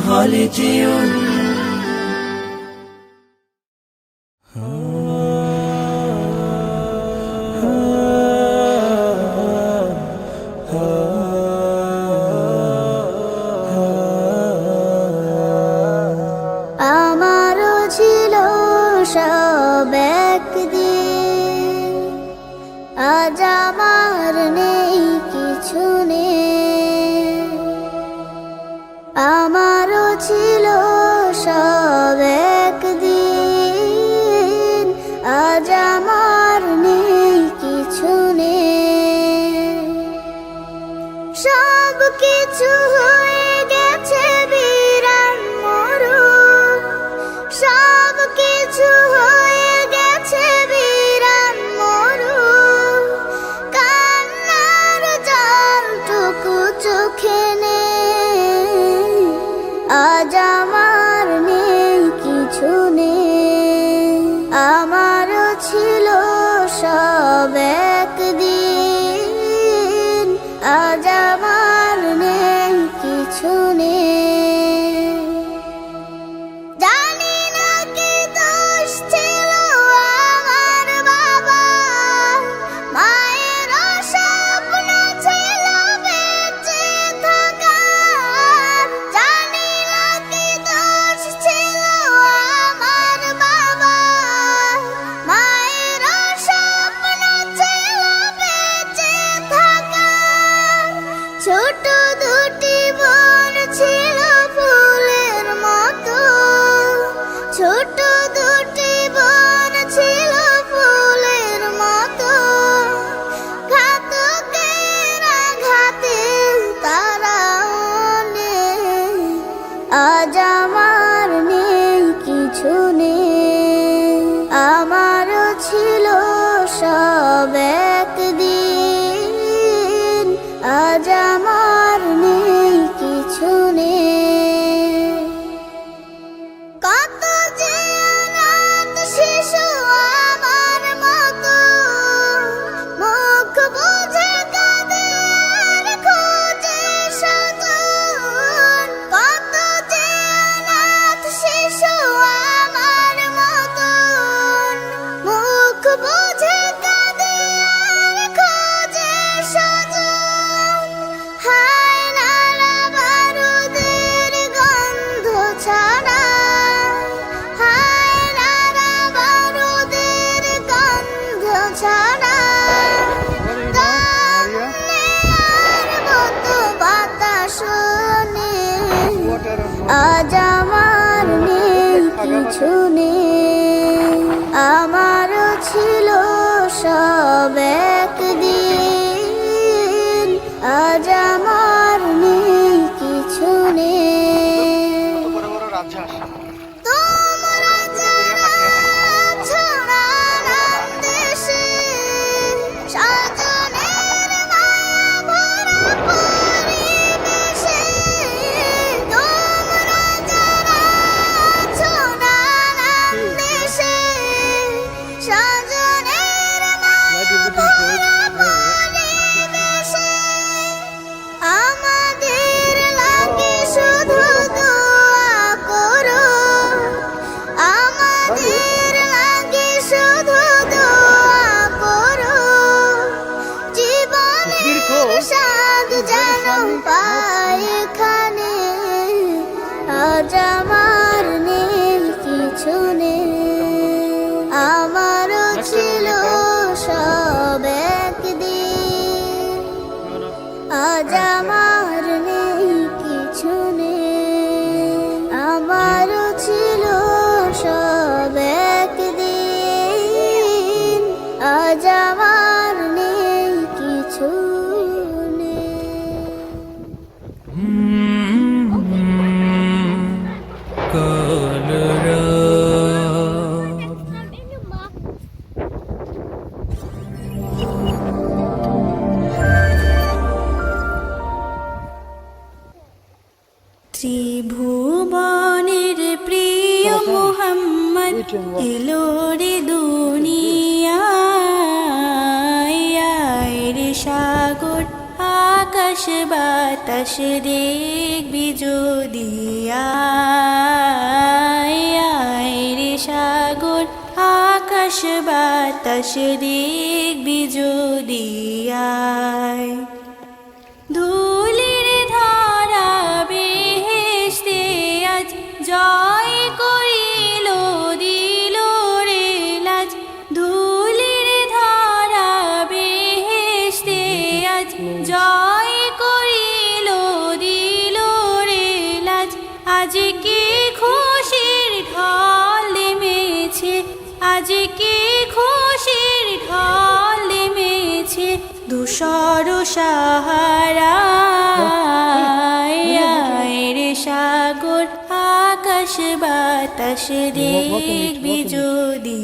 হলে যেও। আমারও ছিল সব একদিন, আজ আমার নেই কিছু নেই। আমারও ছিল সব একদিন, আজ আমার নেই কিছু নেই। সব কিছু হয়ে গেছে বিরান মরুর, সব কিছু হয়ে গেছে বিরান মরুর। কান্নার জলটুকু চোখে নেই, আজ আমার নেই কিছু নেই। আমারও ছিল সব একদিন, আজ আমার নেই কিছু নেই। জানি না কি দোষ ছিল আমার বাবা, মায়ের স্বপ্ন ছিল বেঁচে থাকার। জানি না কি দোষ ছিল আমার বাবা, মায়ের স্বপ্ন ছিল বেঁচে থাকার। ছোট দুটি বোন ছিল ফুলের মতো, ছোট দুটি বোন ছিল ফুলের মতো। ঘাতকের আঘাতে তারা নেই, আজ আমার নেই কিছু নেই। আমারও ছিল সব একদিন, আজ আমার নেই কিছু নেই। কত যে অনাথ শিশু আমার মতো, মুখ বুজে কাঁদে আর খোঁজে স্বজন। কত যে অনাথ শিশু আমার মতো, মুখ বুজে কাঁদে আর খোঁজে স্বজন। হায় নালা বারুদের গন্ধ ছাড়া, হায় নালা বারুদের গন্ধ ছাড়া। গান নেয়ার মতো বাতাস নেই, আজ আমার নেই কিছু নেই। আমারও ছিল সব একদিন, আজ আমার নেই কিছু নেই। তোমরা যারা আছো নানান দেশে, স্বজনের মায়া ভরা পরিবেশে। তোমরা যারা আছো নানান দেশে, স্বজনের মায়া ভরা পরিবেশে। আমাদের লাগে শুধু দোয়া করো, আমাদের লাগে শুধু দোয়া করো। জীবনের স্বাদ যেন পাই এখানে, আজ আমার নেই কিছু নেই। আমারও ছিল সব একদিন, আজ আমার নেই কিছু নেই। আমারও ছিল সব একদিন, আজ আমার নেই কিছু নেই। ত্রিভুবনের প্রিয় মোহাম্মদ এলো রে দুনিয়ায়। আয় রে সাগর আকাশ বাতাস দেখবি যদি আয় রে সাগর আকাশ বাতাস দেখবি যদি আয় ধুলির ধারা বেহেশতে আজ জয় করিল দিল রে লাজ ধুলির ধারা বেহেশতে আজ জয় করিল দিল রে লাজ আজ কি খুশির ঢল নেমেছে আজ কি খুশির ঢল নেমেছে ধূসর সাহারায় রে সাগর আকাশ বাতাস দেখবি যদি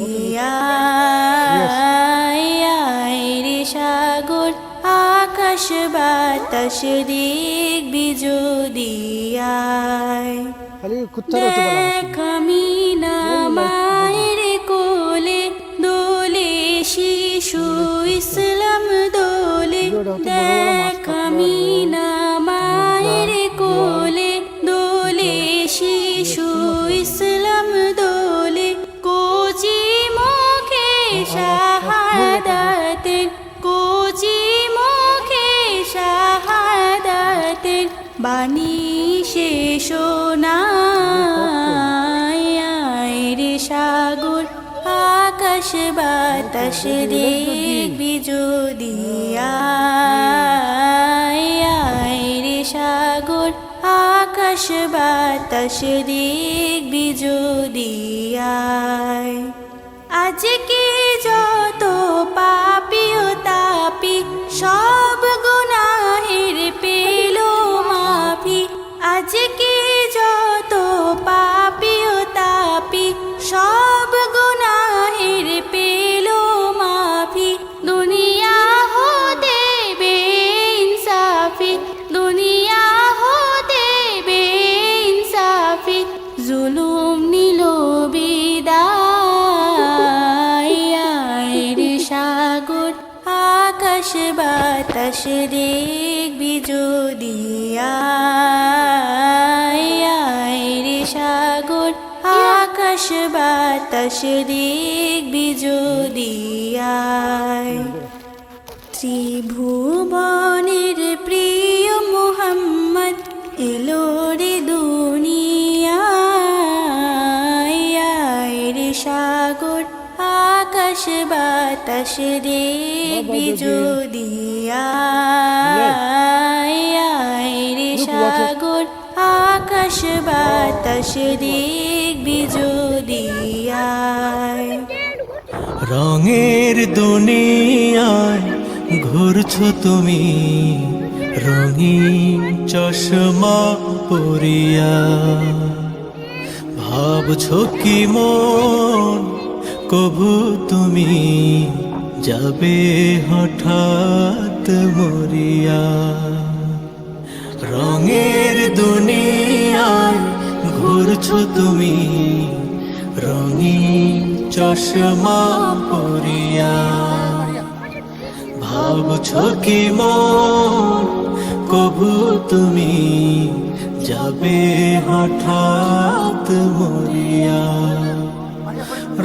আয় রে সাগর আকাশ বাতাস দেখবি যদি আয় দেখ আমি না মায়ের কোলে দোলে শিশু ইসলাম দোলে দেখ আমি না মায়ের কোলে দোলে শিশু ইসলাম দোলে কোচি মুখে শাহাদাতের কোচি মুখে শাহাদাতের বাণী শেষ নাই রে সাগর আকাশ বাতাস দেখবি যদি আয় রে সাগর আকাশ বাতাস দেখবি যদি আয় আজকে যত পাপী ও তাপি সব গুনাহের পেল মাফি আজকে যত পাপী ও তাপি সব গুনাহের পেল মাফি দুনিয়া হতে বেইনসাফি দুনিয়া হতে বেইনসাফি জুলুম নিল বিদায় রে সাগর আকাশ বাতাস দেখবি যদি আয় রে সাগর আকাশ বাতাস দেখবি যদি আয় ত্রিভুবনের প্রিয় মুহাম্মদ এলো রে দুনিয়ায় রে সাগর আকাশ বাতাস দেখবি যদি আয় রে সাগর আকাশ বাতাস দেখবি যদি আয় রঙের দুনিয়ায় ঘুরছো তুমি রঙিন চশমা পরিয়া ভাবছো কি মন কবু তুমি যাবে হঠাৎ মরিয়া রঙের দুনিয়ায় ঘুরছো তুমি রঙিন চশমা পরিয়া ভাবছো কি মন কবু তুমি যাবে হঠাৎ মরিয়া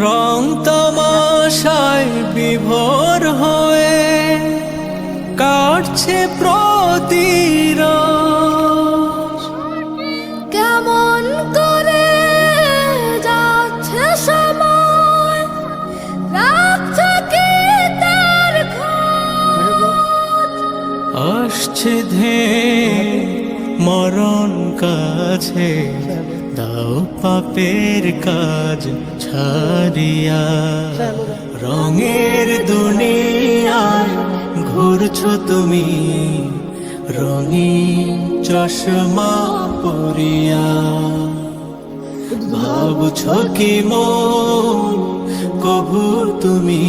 রং তামাশায় বিভোর হয়ে কাটছে প্রতিরাশ কেমন করে যাচ্ছে সময় রাখছে কি তার খোঁজ আসছে ধে মরণ কাছে দাও পাপের কাজ ছাড়িয়া রঙের দুনিয়ায় ঘুরছো তুমি রঙিন চশমা পরিয়া ভাবছো কি মন কবু তুমি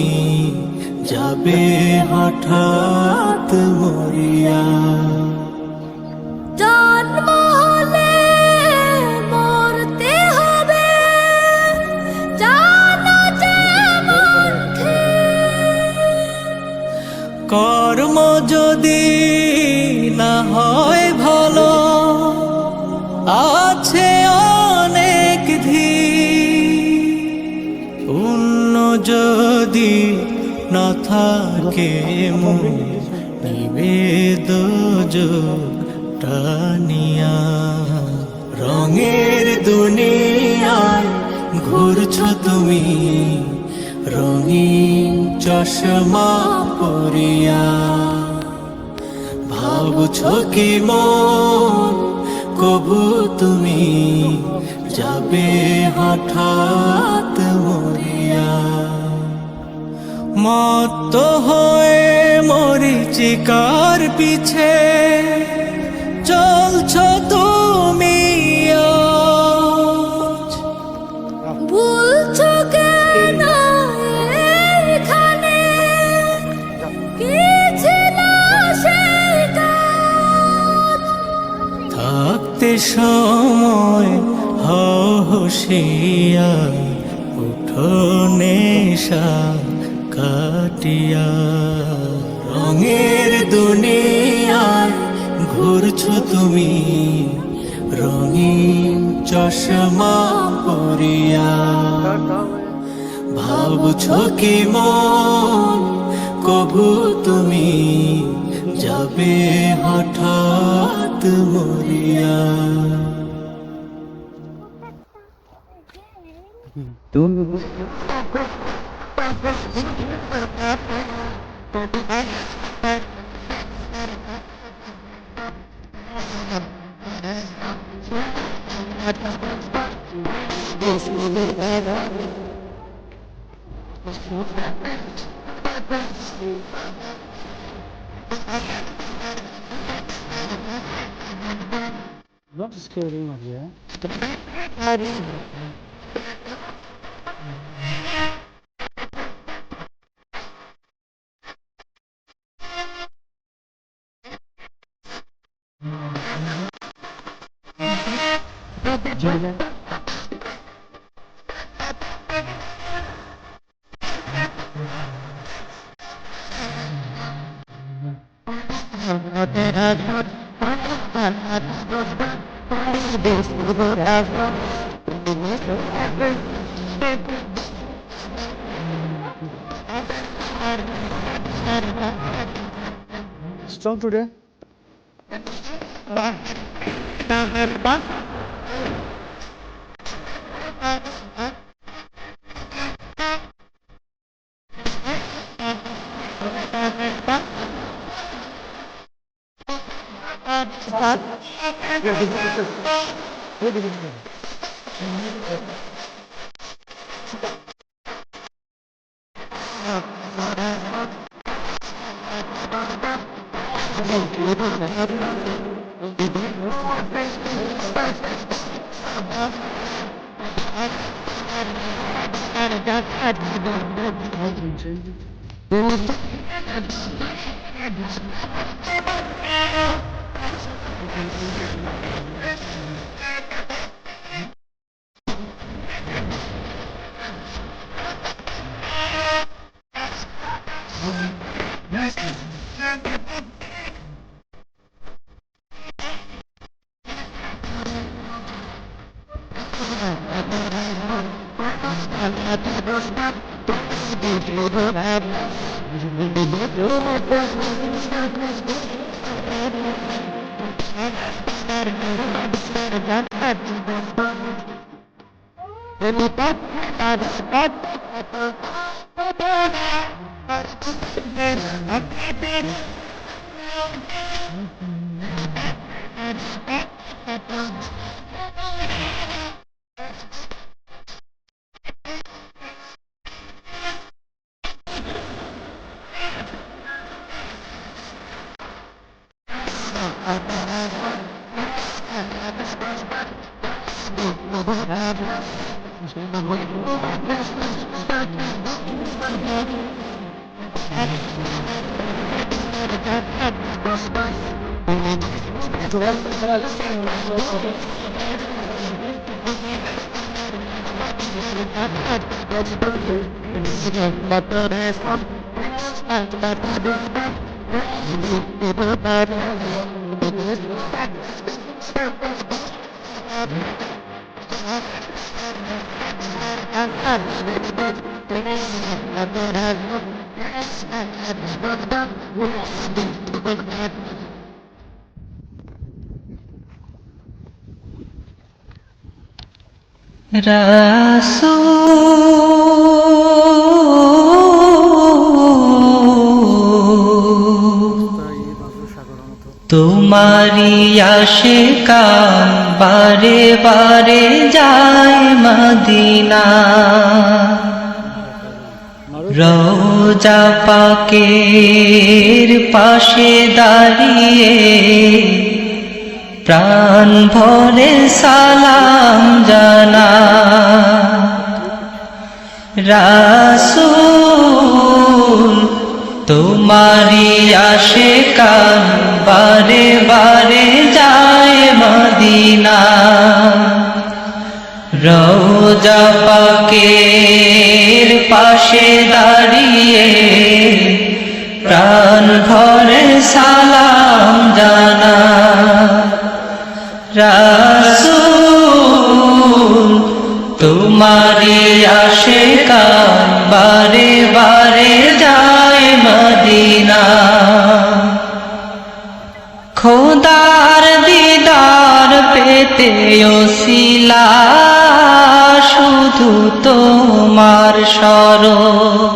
যাবে হঠাৎ মরিয়া জন্ম হলে মরতে হবে জানো যেমন ঠিক। কর্ম যদি না হয় আছে অনেক পুণ্য যদি না থাকে মন নিবেদ টানিয়া রঙের দুনিয়ায় ঘুরছো তুমি রঙিন চশমা পরিয়া ভাবছো কি মন কবু তুমি যাবে হঠাৎ মরিয়া মত্ত হয়ে মরিচিকার পিছে চলছো তুমি আজ। ভুলছো কেন এখানে কি ছিল সেই কাজ? থাকতে সময় হশিয়া উঠো নেশা কাটিয়া রঙের দুনিয়ায় ঘুরছো তুমি রঙিন চশমা পরিয়া ভাবছো কি মন কবু তুমি যাবে হঠাৎ মরিয়া Not scaring of you. Julia. Strong today. তোমারি আশিকান বারে বারে যায় মদিনা রওজা পাকের পাশে দাঁড়িয়ে প্রাণ ভরে সালাম জানা রাসূল তোমারি আশিকান বারে বারে যায় মদিনা রওজা পাকের পাশে দাঁড়িয়ে প্রাণ ভরে সালাম জানা রাসূল তোমারি আশিকান বারে বারে যায় মদিনা খোদার দিদার পেতে ওসিলা শুধু তোমার শরণ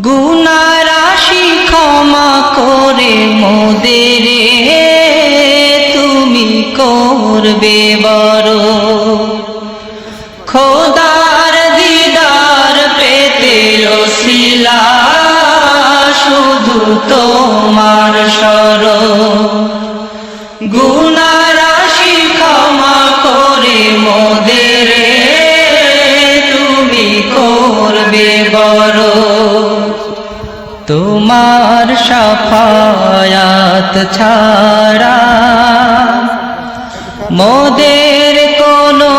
গুনাহ রাশি ক্ষমা করে মোদের তুমি করবে বড় খোদার দিদার পেতে ওসিলা শুধু তোমার শরণ গুনাহ রাশি ক্ষমা করে মোদের তুমি করবে বড় তোমার শাফায়াত ছাড়া মোদের কোনো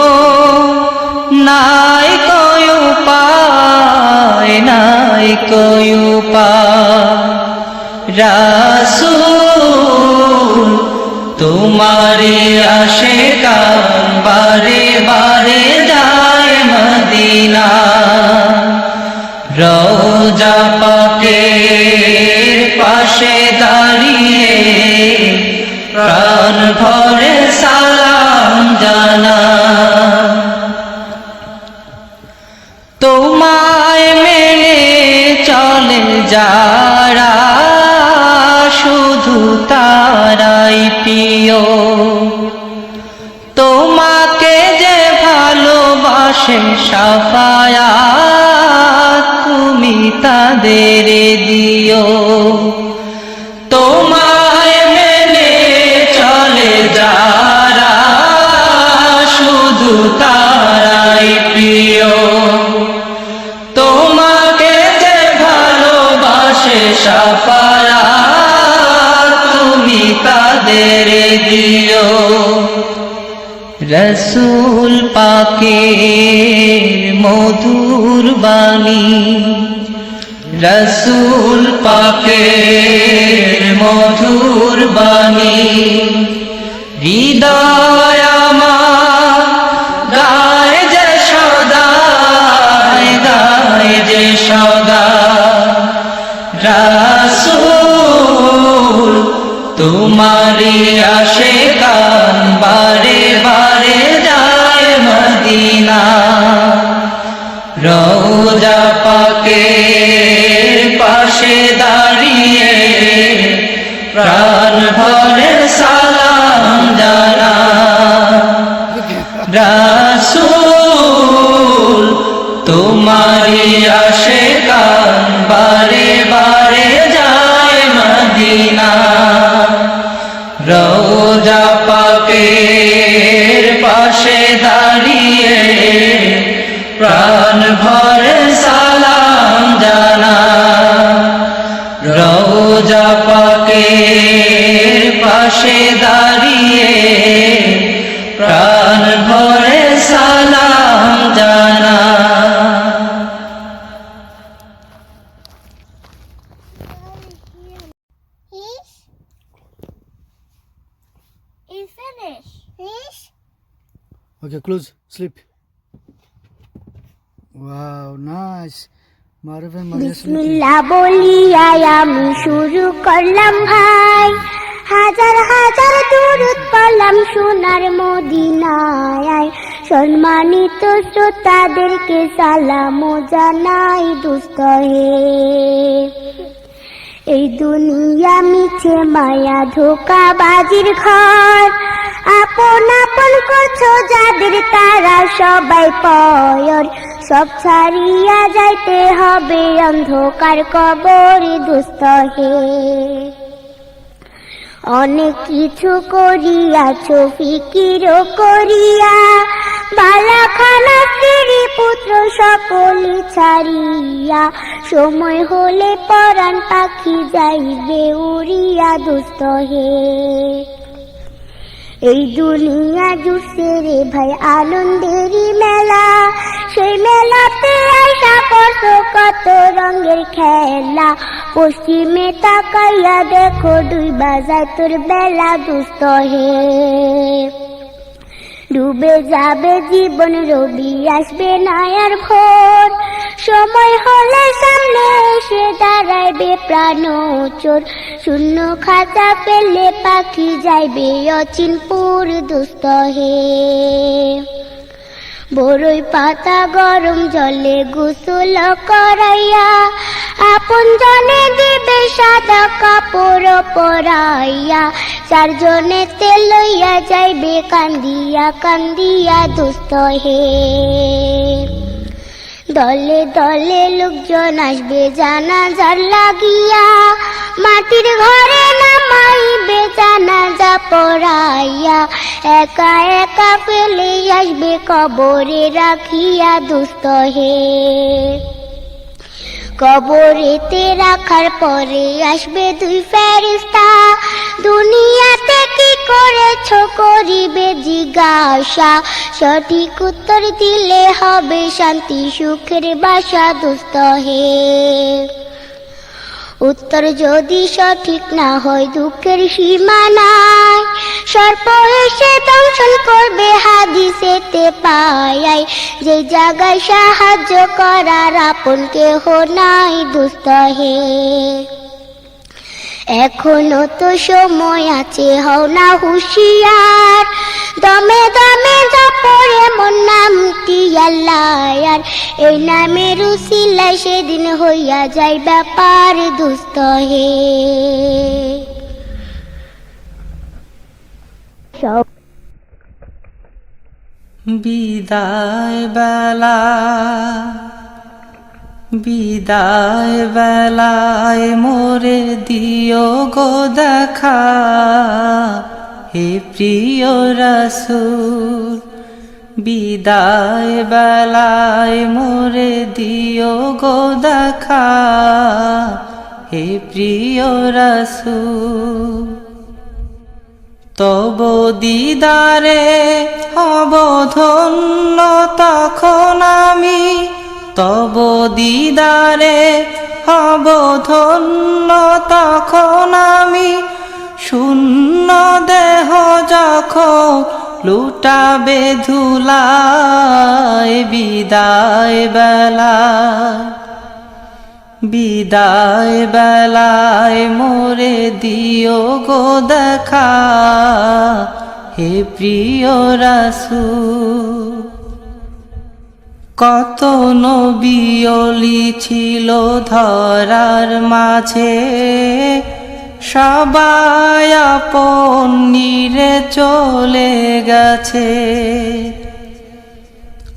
নাই কয় উপায় নাই কয় উপায় রাসূল তোমারি আশিকান বারে বারে যায় মদিনা রওজা পাকের পাশে দাঁড়িয়ে প্রাণ ভরে সালাম জানা তোমায় মেনে চলে যারা শুধু তারাই প্রিয় তোমাকে যে ভালোবাসে শাফায়াত তুমি তাদের দিও তোমায় মেনে চলে যারা শুধু তারাই প্রিয় তোমাকে যে ভালোবাসে শাফায়াত তুমি তাদের দিও রসূল পাকের মধুর বাণী রসূল পাকের মধুর বাণী হৃদয় আমার গায় যে সদা গায় যে সদা রাসূল তোমারি আশিকান বারে বারে যায় মদিনা রওজা পাকের পাশে দাঁড়িয়ে প্রাণ ভরে সালাম জানা রাসূল তোমারি আশিকান বারে বারে যায় মদিনা রওজা পাকের পাশে দাঁড়িয়ে প্রাণ ভরে সালাম জানা রওজা পাকের পাশে দাঁড়িয়ে প্রাণ ভরে সালাম জানা He's finished. Finished? Okay, close. Sleep. Wow, nice. Marvin, Maria, বিসমিল্লাহ বলিয়াই আমি শুরু করলাম ভাই, হাজার হাজার দুরূদ পড়লাম সোনার মদিনায়। সম্মানিত শ্রোতাদেরকে সালাম জানাই দোস্ত হে। এই দুনিয়া মিছে মায়া ধোঁকাবাজির ঘর, আপন আপন করছো যাদের তারা সবাই পয়র। সব ছাড়িয়া যাইতে হবে অন্ধকার কবরে দোস্ত হে। অনেক কিছু করিয়াছো ফিকিরও করিয়া, বালাখানা স্ত্রী পুত্র সকলে ছাড়িয়া, সময় হলে পরাণ পাখি যাইবে উড়িয়া দোস্ত হে। এই দুনিয়া জুড়ছে রে ভাই আনন্দেরই মেলা, সেই মেলাতে আশা করছো কত রঙের খেলা। পশ্চিমে তাকাইয়া দেখো ডুইবা যায় তোর বেলা দোস্ত হে। ডুবে যাবে জীবন রবি আসবে না আর ভোর, সময় হলে সামনে এসে দাঁড়াইবে প্রাণ চোর। শূন্য খাতা পেলে পাখি যাইবে অচিনপুর দোস্ত হে। বড়ই পাতা গরম জলে গোসল করাইয়া, আপন জনে দিবে সাদা কাপড় পরাইয়া। চারজনে তেল লইয়া যাইবে কান্দিয়া কান্দিয়া দোস্ত হে। দলে দলে লোকজন আসবে জানাজার লাগিয়া, মাটির ঘরে নামাইবে জানাজা পড়াইয়া। একা একা ফেলে আসবে কবরে রাখিয়া দোস্ত হে। কবরেতে রাখার পরে আসবে দুই ফেরেশতা, দুনিয়াতে কি করেছো করিবে জিজ্ঞাসা। সঠিক উত্তর দিলে হবে শান্তি সুখের বাসা দোস্ত হে। উত্তর যদি সঠিক না হয় দুঃখের সীমা নাই, সর্প এসে দংশন করবে হাদিসেতে পাই। যে জায়গায় সাহায্য করার আপন কেহ নাই দোস্ত হে। এখনো তো সময় আছে, হও না হুঁশিয়ার, দমে দমে জপরে মন নামটি আল্লাহ। এই নামের উসিলায় সেদিন হইয়া যায় ব্যাপার দোস্ত হে। বিদায় বেলা বিদায় বেলায় মোরে দিও গো দেখা, হে প্রিয় রাসূল। বিদায় বেলায় মোরে দিও গো দেখা, হে প্রিয় রাসূল। তব দিদারে হব ধন্য তখন আমি, তব দিদারে হব ধন্য তখন আমি। শূন্য দেহ যখন লুটাবে ধুলায়, বিদায় বেলায় বিদায় বেলায় মোরে দিও গো দেখা, হে প্রিয় রাসূল। কত নবী ওলি ছিল ধরার মাঝে, সবাই আপন নিরে চলে গেছে।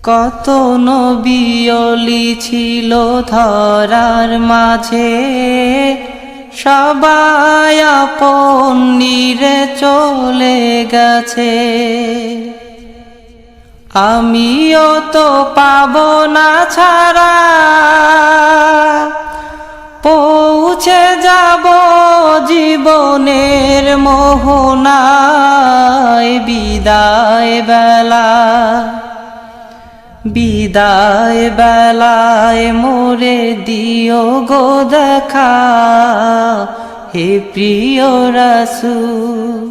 কত নবী ওলি ছিল ধরার মাঝে, সবাই আপন নিরে চলে গেছে। আমিও তো পাবো না ছাড়া, পৌঁছে যাব জীবনের মোহনায়। বিদায় বেলা বিদায় বেলায় মোরে দিও গো দেখা, হে প্রিয় রাসূল।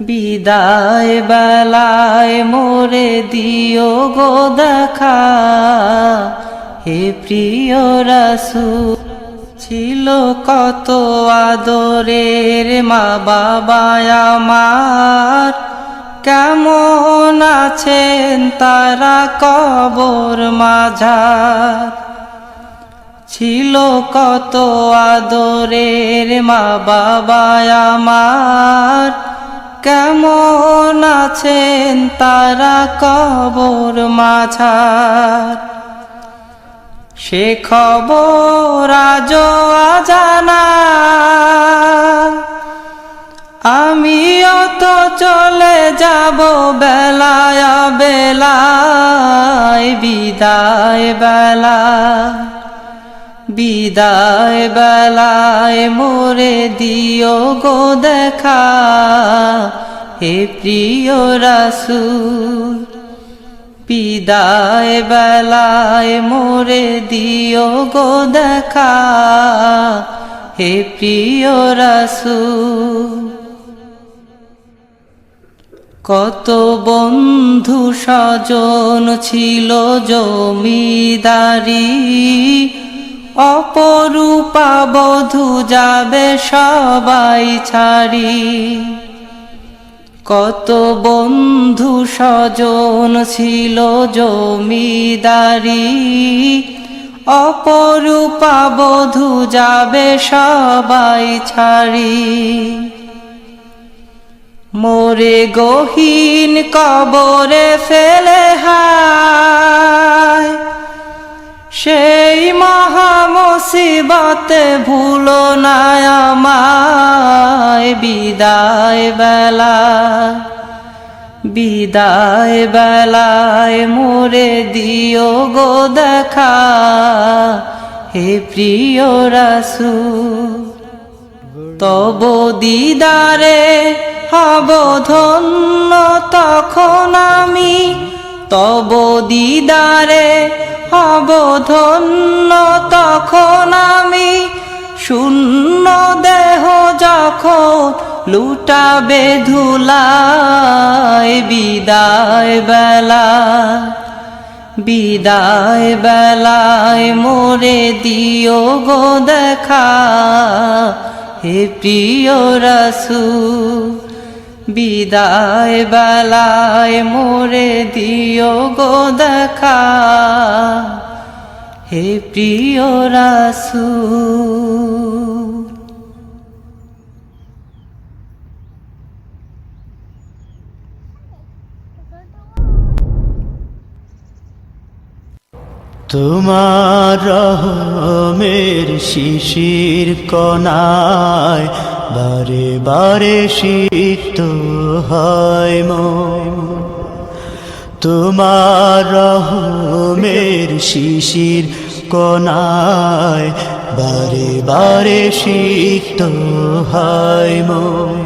বিদায় বেলায় মোরে দিও গো দেখা, হে প্রিয় রাসূল। ছিল কত আদরের মা বাবা আমার, কেমন আছেন তারা কবর মাঝার। ছিল কত আদরের মা বাবা আমার, কেমন আছেন তারা কবর মাঝার। সে খবর আজও অজানা, আমিও তো চলে যাব বেলায় বেলায়, বিদায় বেলা, বিদায় বেলায় মোরে দিও গো দেখা, হে প্রিয় রাসূল। বিদায় বেলায় মোরে দিও গো দেখা, হে প্রিয় রাসূল। কত বন্ধু স্বজন ছিল জমিদারি, অপরূপা বধূ যাবে সবাই ছাড়ি। কত বন্ধু স্বজন ছিল জমিদারি, অপরূপা বধূ যাবে সবাই ছাড়ি। মোরে গহীন কবরে ফেলে হায়, সেই মহা মুসিবতে ভুলো না আমায়। বিদায় বেলা, বিদায় বেলায় মোরে দিও গো দেখা, হে প্রিয় রাসূল। তব দিদারে হব ধন্য তখন আমি, তব দিদারে হব ধন্য তখন আমি। শূন্য দেহ যখন লুটাবে ধুলায়, বিদায় বেলা, বিদায় বেলায় মোরে দিও গো দেখা, হে প্রিয় রাসূল। বিদায় বেলায় মোরে দিও গো দেখা, হে প্রিয় রাসূল। তোমার রহমের শিশির কণায় বারে বারে সিক্ত হয় মন। তোমার রহমের শিশির কণায় বারে বারে সিক্ত হয় মন।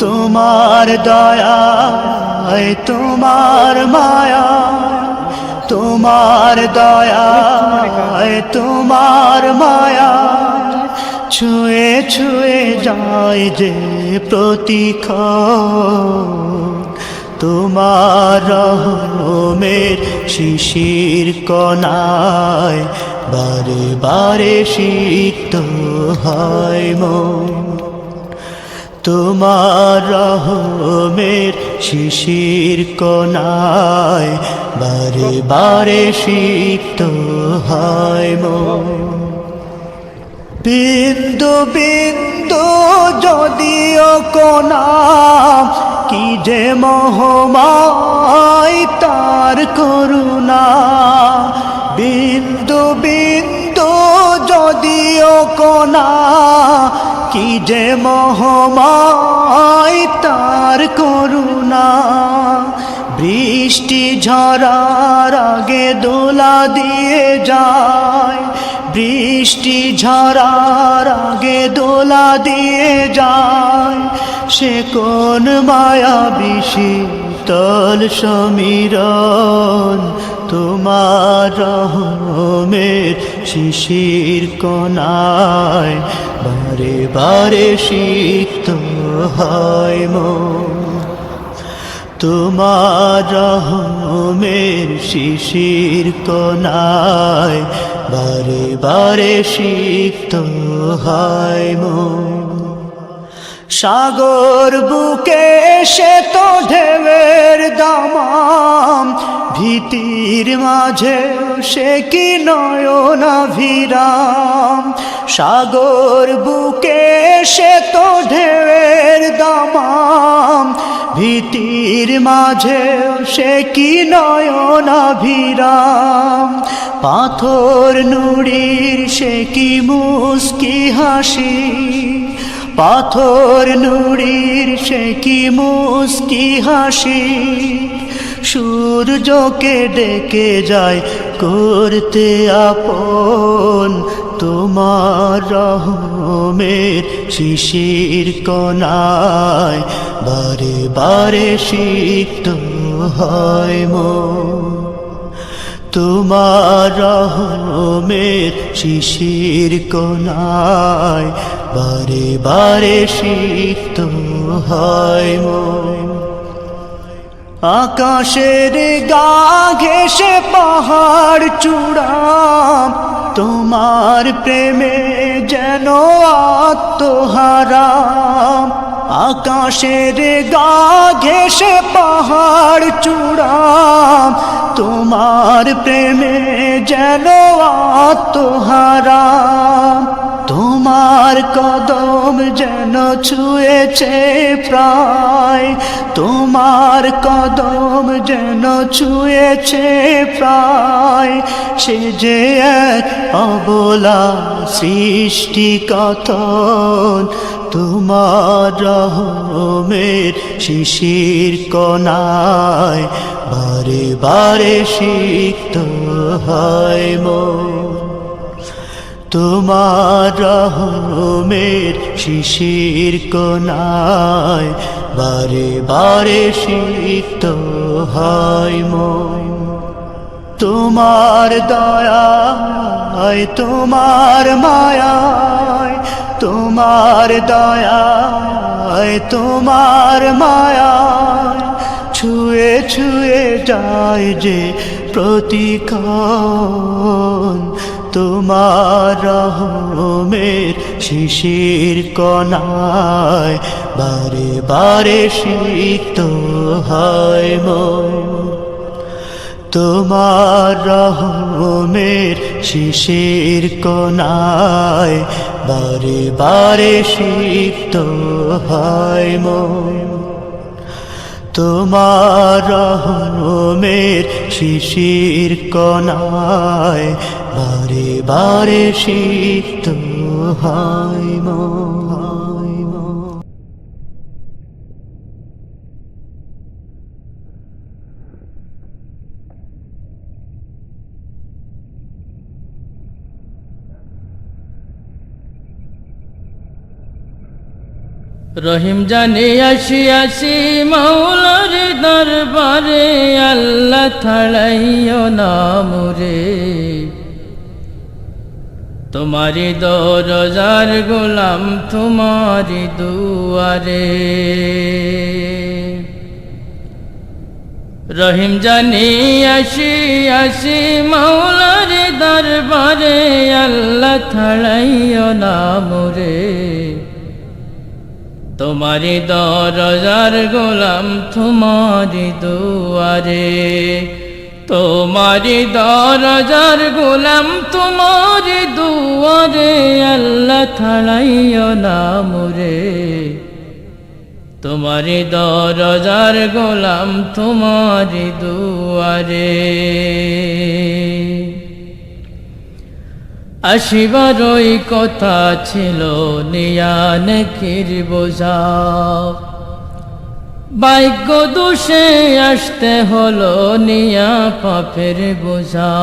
তোমার দয়ায়, তোমার মায়া, তোমার দয়ায়, তোমার মায়া ছুঁয়ে ছুঁয়ে যায় যে প্রতিক্ষণ। তোমার রহমের শিশির কণায় বারে বারে সিক্ত হয় মন। তোমার রহমের শিশির কণায় বারে বারে সিক্ত হয় মন। বিন্দু বিন্দু যদিও কণা, কি যে মহমায় তার করুণা। বিন্দু বিন্দু যদিও কণা, কি যে মহমায় তার করুণা। বৃষ্টি ঝরার আগে দোলা দিয়ে যায়, বৃষ্টি ঝরার আগে দোলা দিয়ে যায়। সে কোন মায়াবী শীতল সমীরণ। তোমার রহমের শিশির কণায় বারে বারে সিক্ত হয় মন তোমার রহমের শিশির কোনায় বারে বারে সিক্ত হয় মন সাগর বুকে সে তো ঢেউয়ের দামাম ভীতির মাঝে সে কি নয়নাভিরাম সাগর বুকে সে তো ঢেউয়ের দামাম ভীতির মাঝে সে কি নয়নাভিরাম পাথর নুড়ির সে কি মুস্কি হাসি পাথর নুড়ির সে কি মুস্কি হাসি সূর্যকে ডেকে যায় করতে আপন তোমার রহমের শিশির কোনায় বারে বারে সিক্ত হয় মন তোমার রহমের শিশির কোনায় বারে বারে সিক্ত হয় মন আকাশের গা ঘেঁষে পাহাড় চূড়াম তোমার প্রেমে যেন আত্মহারাম আকাশের গা ঘেঁষে পাহাড় চূড়াম তোমার প্রেমে যেন আত্মহারাম তোমার কদম যেন ছুঁয়েছে প্রায় তোমার কদম যেন ছুঁয়েছে প্রায় সে যে এক অবলা সৃষ্টি কথন তোমার রহমের শিশির কোনায় বারে বারে সিক্ত হয় মন তোমার রহমের শিশির কোনায় বারে বারে সিক্ত হয় মন তোমার দয়ায় তোমার মায়ায় তোমার দয়ায় তোমার মায়ায় ছুঁয়ে ছুঁয়ে যায় যে প্রতিক্ষণ তোমার রহমের শিশির কোনায় বারে বারে সিক্ত হয় মন তোমার রহমের শিশির কোনায় বারে বারে সিক্ত হয় মন তোমার রহমের শিশির কোনায় বারে বারে সিক্ত হয় মন রহিম জানে আসি আসি মাওলার দরবারে আল্লাহ ছাড়াইও না মোরে তোমারি দরজার গোলাম তোমারি দুয়ারে রহিম জানি আসি আসি মাওলার দরবারে আল্লাহ ছাড়াইও না মোরে তোমারি দরজার গোলাম তোমারি দুয়ারে তোমারি দরজার গোলাম তোমারি দুয়ারে আল্লাহ ছাড়াইও না মোরে তোমারি দরজার গোলাম তোমারি দুয়ারে আসিবারই কথা ছিল নিয়ানকির বোঝা ভাগ্য দোষে আসতে হলো নিয়া পাপের বোঝা